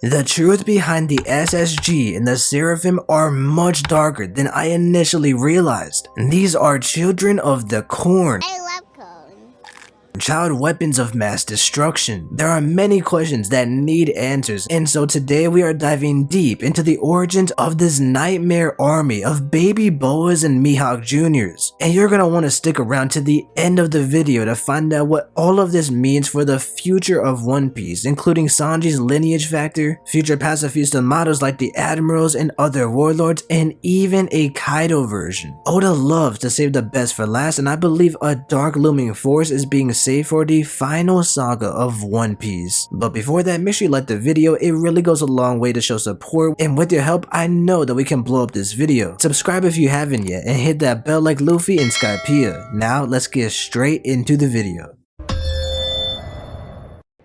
The truth behind the SSG and the Seraphim are much darker than I initially realized. These are children of the corn. I love cone. Child weapons of mass destruction. There are many questions that need answers, and so today we are diving deep into the origins of this nightmare army of baby boas and Mihawk Juniors. And you're gonna want to stick around to the end of the video to find out what all of this means for the future of One Piece, including Sanji's lineage factor, future pacifista mottos like the Admirals and other warlords, and even a Kaido version. Oda loves to save the best for last, and I believe a dark looming force is being saved for the final saga of One Piece. But before that, make sure you like the video. It really goes a long way to show support, and with your help I know that we can blow up this video. Subscribe if you haven't yet, and hit that bell like Luffy and Skypiea. Now let's get straight into the video.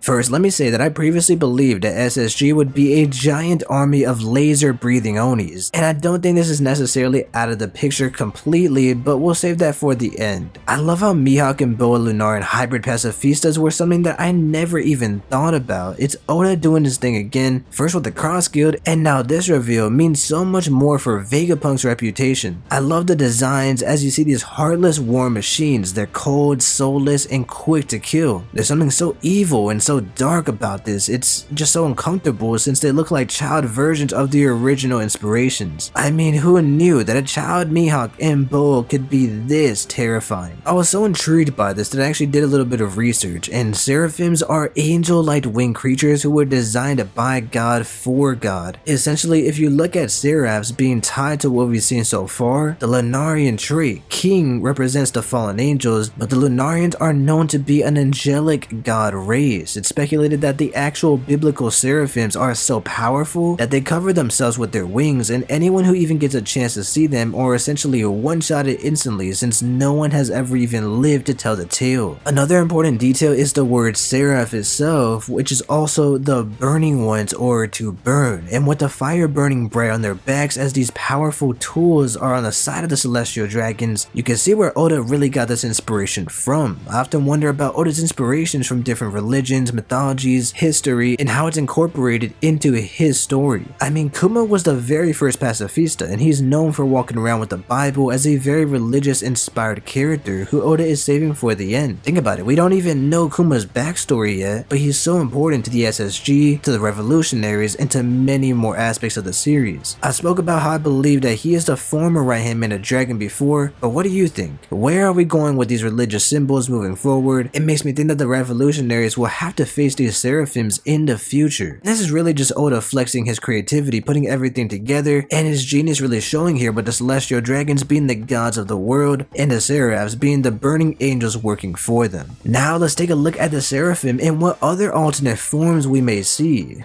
First, let me say that I previously believed that SSG would be a giant army of laser-breathing Onis, and I don't think this is necessarily out of the picture completely, but we'll save that for the end. I love how Mihawk and Boa Lunarian hybrid pacifistas were something that I never even thought about. It's Oda doing his thing again, first with the Cross Guild, and now this reveal means so much more for Vegapunk's reputation. I love the designs as you see these heartless war machines. They're cold, soulless, and quick to kill. There's something so evil and so dark about this. It's just so uncomfortable since they look like child versions of the original inspirations. I mean, who knew that a child Mihawk and Boa could be this terrifying? I was so intrigued by this that I actually did a little bit of research, and Seraphims are angel-like winged creatures who were designed by God for God. Essentially, if you look at Seraphs being tied to what we've seen so far, the Lunarian trait, King, represents the fallen angels, but the Lunarians are known to be an angelic god race. It's speculated that the actual biblical Seraphims are so powerful that they cover themselves with their wings, and anyone who even gets a chance to see them are essentially one-shotted instantly, since no one has ever even lived to tell the tale. Another important detail is the word Seraph itself, which is also the burning ones, or to burn, and with the fire burning bright on their backs as these powerful tools are on the side of the celestial dragons, you can see where Oda really got this inspiration from. I often wonder about Oda's inspirations from different religions, mythologies, history, and how it's incorporated into his story. I mean, Kuma was the very first pacifista, and he's known for walking around with the Bible as a very religious inspired character who Oda is saving for the end. Think about it, we don't even know Kuma's backstory yet, but he's so important to the SSG, to the revolutionaries, and to many more aspects of the series. I spoke about how I believe that he is the former right hand man of Dragon before, but what do you think? Where are we going with these religious symbols moving forward? It makes me think that the revolutionaries will have to face these Seraphims in the future. This is really just Oda flexing his creativity, putting everything together, and his genius really showing here, with the celestial dragons being the gods of the world and the Seraphs being the burning angels working for them. Now let's take a look at the Seraphim and what other alternate forms we may see.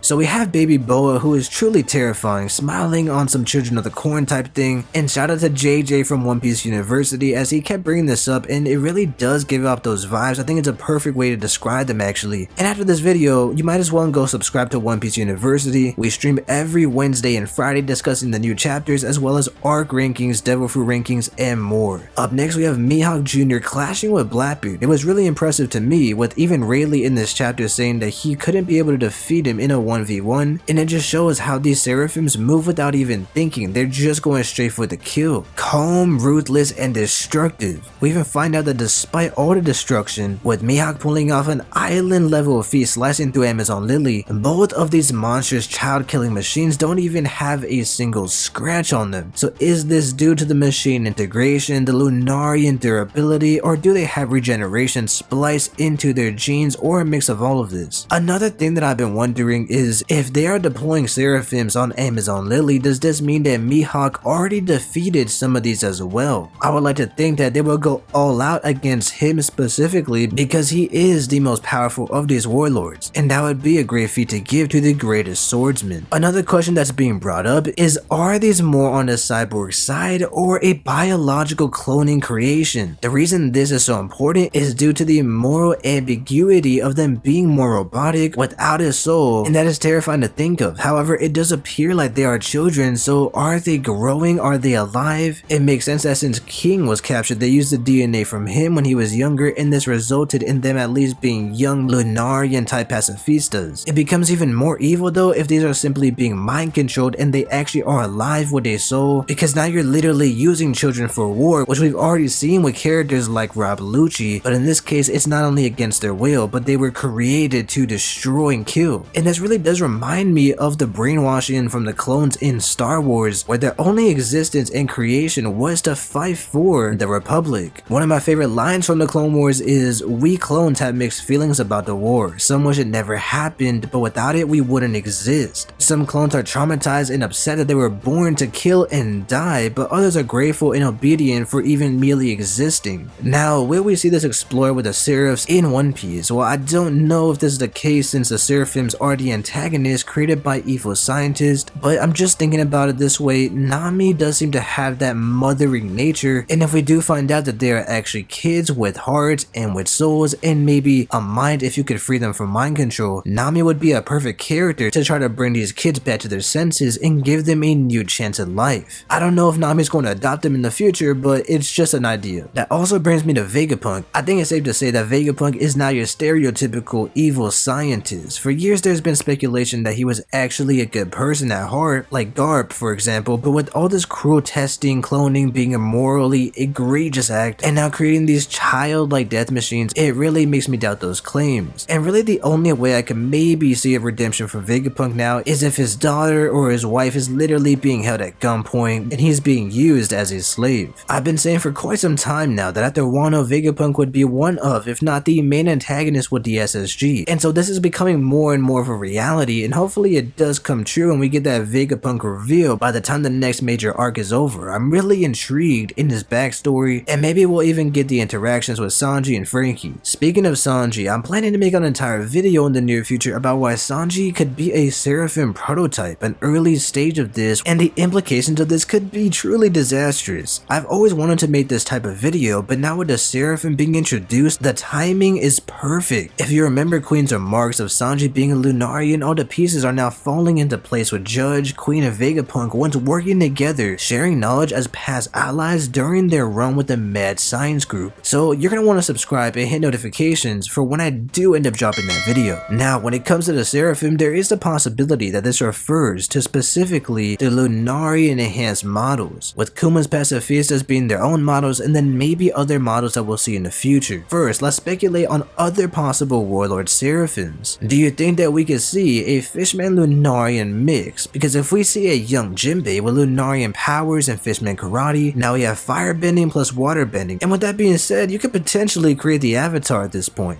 So we have baby Boa, who is truly terrifying, smiling on some children of the corn type thing, and shout out to JJ from One Piece University as he kept bringing this up, and it really does give off those vibes. I think it's a perfect way to describe them actually. And after this video, you might as well go subscribe to One Piece University. We stream every Wednesday and Friday discussing the new chapters as well as arc rankings, devil fruit rankings, and more. Up next we have Mihawk Jr. clashing with Blackbeard. It was really impressive to me, with even Rayleigh in this chapter saying that he couldn't be able to defeat him in a 1v1, and it just shows how these Seraphims move without even thinking. They're just going straight for the kill. Calm, ruthless, and destructive. We even find out that despite all the destruction, with Mihawk pulling off an island level feat slicing through Amazon Lily, both of these monstrous child killing machines don't even have a single scratch on them. So is this due to the machine integration, the Lunarian durability, or do they have regeneration spliced into their genes, or a mix of all of this? Another thing that I've been wondering is, if they are deploying Seraphims on Amazon Lily, does this mean that Mihawk already defeated some of these as well? I would like to think that they will go all out against him specifically, because he is the most powerful of these warlords, and that would be a great feat to give to the greatest swordsman. Another question that's being brought up is, are these more on the cyborg side or a biological cloning creation? The reason this is so important is due to the moral ambiguity of them being more robotic without a soul, and that is is terrifying to think of. However, it does appear like they are children, so are they growing? Are they alive? It makes sense that since King was captured, they used the DNA from him when he was younger, and this resulted in them at least being young Lunarian type pacifistas. It becomes even more evil though if these are simply being mind controlled and they actually are alive with a soul, because now you're literally using children for war, which we've already seen with characters like Rob Lucci, but in this case it's not only against their will, but they were created to destroy and kill. And this really does remind me of the brainwashing from the clones in Star Wars, where their only existence and creation was to fight for the Republic. One of my favorite lines from the Clone Wars is, "We clones have mixed feelings about the war. Some wish it never happened, but without it we wouldn't exist. Some clones are traumatized and upset that they were born to kill and die, but others are grateful and obedient for even merely existing." Now, will we see this explored with the Seraphs in One Piece? Well, I don't know if this is the case since the Seraphims are the antagonists created by evil scientists, but I'm just thinking about it this way: Nami does seem to have that mothering nature, and if we do find out that they are actually kids with hearts and with souls and maybe a mind if you could free them from mind control, Nami would be a perfect character to try to bring these kids back to their senses and give them a new chance at life. I don't know if Nami's going to adopt them in the future, but it's just an idea. That also brings me to Vegapunk. I think it's safe to say that Vegapunk is not your stereotypical evil scientist. For years there's been speculation that he was actually a good person at heart, like Garp for example, but with all this cruel testing, cloning being a morally egregious act, and now creating these childlike death machines, it really makes me doubt those claims. And really the only way I can maybe see a redemption for Vegapunk now is if his daughter or his wife is literally being held at gunpoint and he's being used as a slave. I've been saying for quite some time now that after Wano, Vegapunk would be one of, if not the main antagonist with the SSG, and so this is becoming more and more of a reality, and hopefully it does come true and we get that Vegapunk reveal by the time the next major arc is over. I'm really intrigued in his backstory, and maybe we'll even get the interactions with Sanji and Frankie. Speaking of Sanji, I'm planning to make an entire video in the near future about why Sanji could be a Seraphim prototype, an early stage of this, and the implications of this could be truly disastrous. I've always wanted to make this type of video, but now with the Seraphim being introduced, the timing is perfect. If you remember Queens or Marks of Sanji being a Lunarian, all the pieces are now falling into place with Judge, Queen, and Vegapunk once working together, sharing knowledge as past allies during their run with the Mad Science Group. So you're going to want to subscribe and hit notifications for when I do end up dropping that video. Now, when it comes to the Seraphim, there is the possibility that this refers to specifically the Lunarian enhanced models, with Kuma's pacifistas being their own models and then maybe other models that we'll see in the future. First, let's speculate on other possible warlord Seraphims. Do you think that we could see a Fishman Lunarian mix? Because if we see a young Jinbei with Lunarian powers and Fishman karate, now we have firebending plus waterbending, and with that being said, you could potentially create the avatar at this point.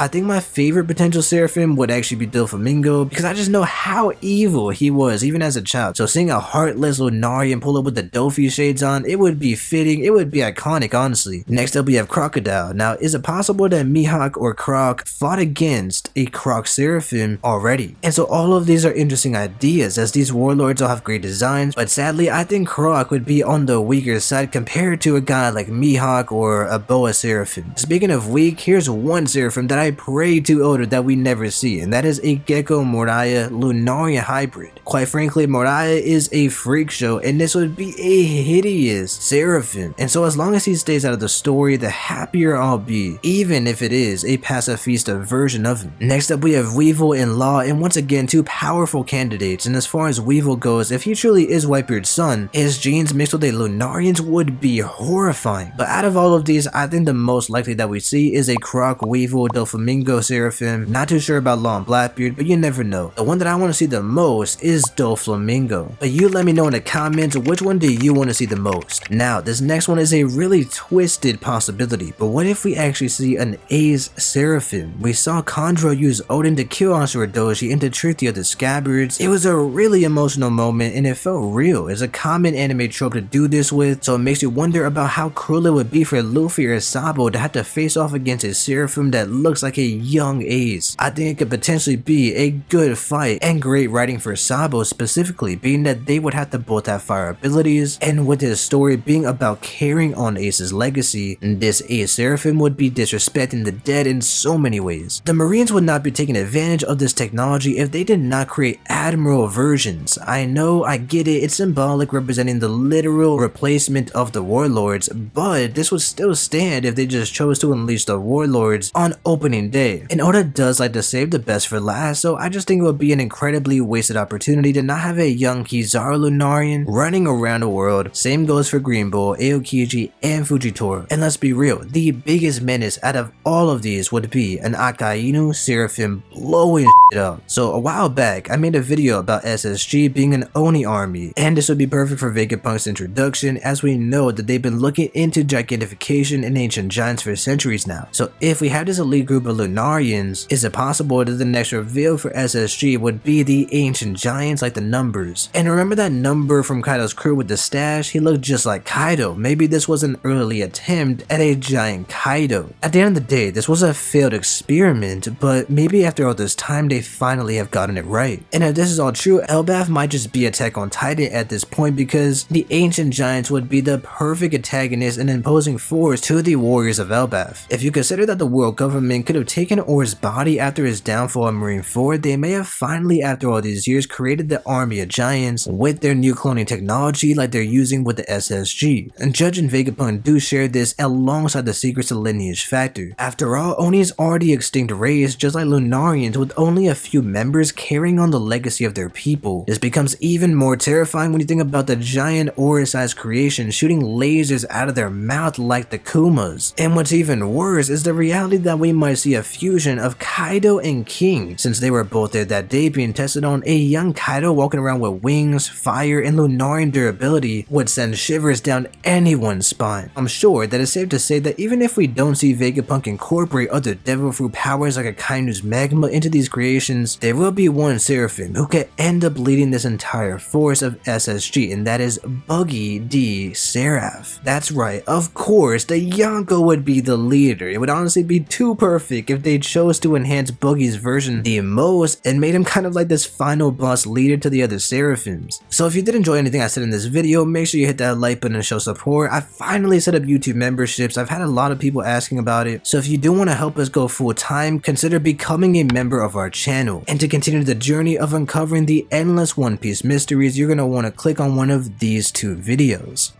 I think my favorite potential Seraphim would actually be Doflamingo, because I just know how evil he was even as a child. So seeing a heartless Lunarian pull up with the Dofi shades on, it would be fitting, it would be iconic honestly. Next up we have Crocodile. Now is it possible that Mihawk or Croc fought against a Croc Seraphim already? And so all of these are interesting ideas as these warlords all have great designs, but sadly I think Croc would be on the weaker side compared to a guy like Mihawk or a Boa Seraphim. Speaking of weak, here's one Seraphim that I pray to Oda that we never see, and that is a Gecko Moraya Lunarian hybrid. Quite frankly, Moraya is a freak show, and this would be a hideous Seraphim, and so as long as he stays out of the story, the happier I'll be, even if it is a pacifista version of him. Next up we have Weevil and Law, and once again two powerful candidates, and as far as Weevil goes, if he truly is Whitebeard's son, his genes mixed with a Lunarian's would be horrifying. But out of all of these, I think the most likely that we see is a Croc, Weevil, Doflamingo Seraphim. Not too sure about Law and Blackbeard, but you never know. The one that I want to see the most is Doflamingo. But you let me know in the comments which one do you want to see the most. Now, this next one is a really twisted possibility, but what if we actually see an Ace Seraphim? We saw Kandro use Odin to kill Ashura Doji and to trick the other scabbards. It was a really emotional moment and it felt real. It's a common anime trope to do this with, so it makes you wonder about how cruel it would be for Luffy or Sabo to have to face off against a Seraphim that looks like like a young Ace. I think it could potentially be a good fight and great writing for Sabo specifically, being that they would have to both have fire abilities, and with his story being about carrying on Ace's legacy, this Ace Seraphim would be disrespecting the dead in so many ways. The Marines would not be taking advantage of this technology if they did not create Admiral versions. I know, I get it, it's symbolic representing the literal replacement of the warlords, but this would still stand if they just chose to unleash the warlords on opening day. And Oda does like to save the best for last, so I just think it would be an incredibly wasted opportunity to not have a young Kizaru Lunarian running around the world. Same goes for Green Bull, Aokiji, and Fujitora. And let's be real, the biggest menace out of all of these would be an Akainu Seraphim blowing shit up. So a while back, I made a video about SSG being an Oni army, and this would be perfect for Vegapunk's introduction, as we know that they've been looking into gigantification in ancient giants for centuries now. So if we have this elite group of Lunarians, is it possible that the next reveal for SSG would be the ancient giants like the numbers? And remember that number from Kaido's crew with the stash? He looked just like Kaido. Maybe this was an early attempt at a giant Kaido. At the end of the day, this was a failed experiment, but maybe after all this time they finally have gotten it right. And if this is all true, Elbaf might just be Attack on Titan at this point, because the ancient giants would be the perfect antagonist and imposing force to the warriors of Elbaf. If you consider that the world government could have taken Or's body after his downfall in Marineford, they may have finally, after all these years, created the army of giants with their new cloning technology like they're using with the SSG. And Judge and Vegapunk do share this alongside the secrets of lineage factor. After all, Oni is already extinct race, just like Lunarians, with only a few members carrying on the legacy of their people. This becomes even more terrifying when you think about the giant Aura-sized creation shooting lasers out of their mouth like the Kumas. And what's even worse is the reality that we might see a fusion of Kaido and King, since they were both there that day being tested on. A young Kaido walking around with wings, fire, and Lunarian durability would send shivers down anyone's spine. I'm sure that it's safe to say that even if we don't see Vegapunk incorporate other devil fruit powers like Akainu's magma into these creations, there will be one Seraphim who could end up leading this entire force of SSG, and that is Buggy D. Seraph. That's right, of course, the Yonko would be the leader. It would honestly be too perfect if they chose to enhance Buggy's version the most and made him kind of like this final boss leader to the other Seraphims. So if you did enjoy anything I said in this video, make sure you hit that like button and show support. I finally set up YouTube memberships. I've had a lot of people asking about it, so if you do want to help us go full time, consider becoming a member of our channel. And to continue the journey of uncovering the endless One Piece mysteries, you're going to want to click on one of these two videos.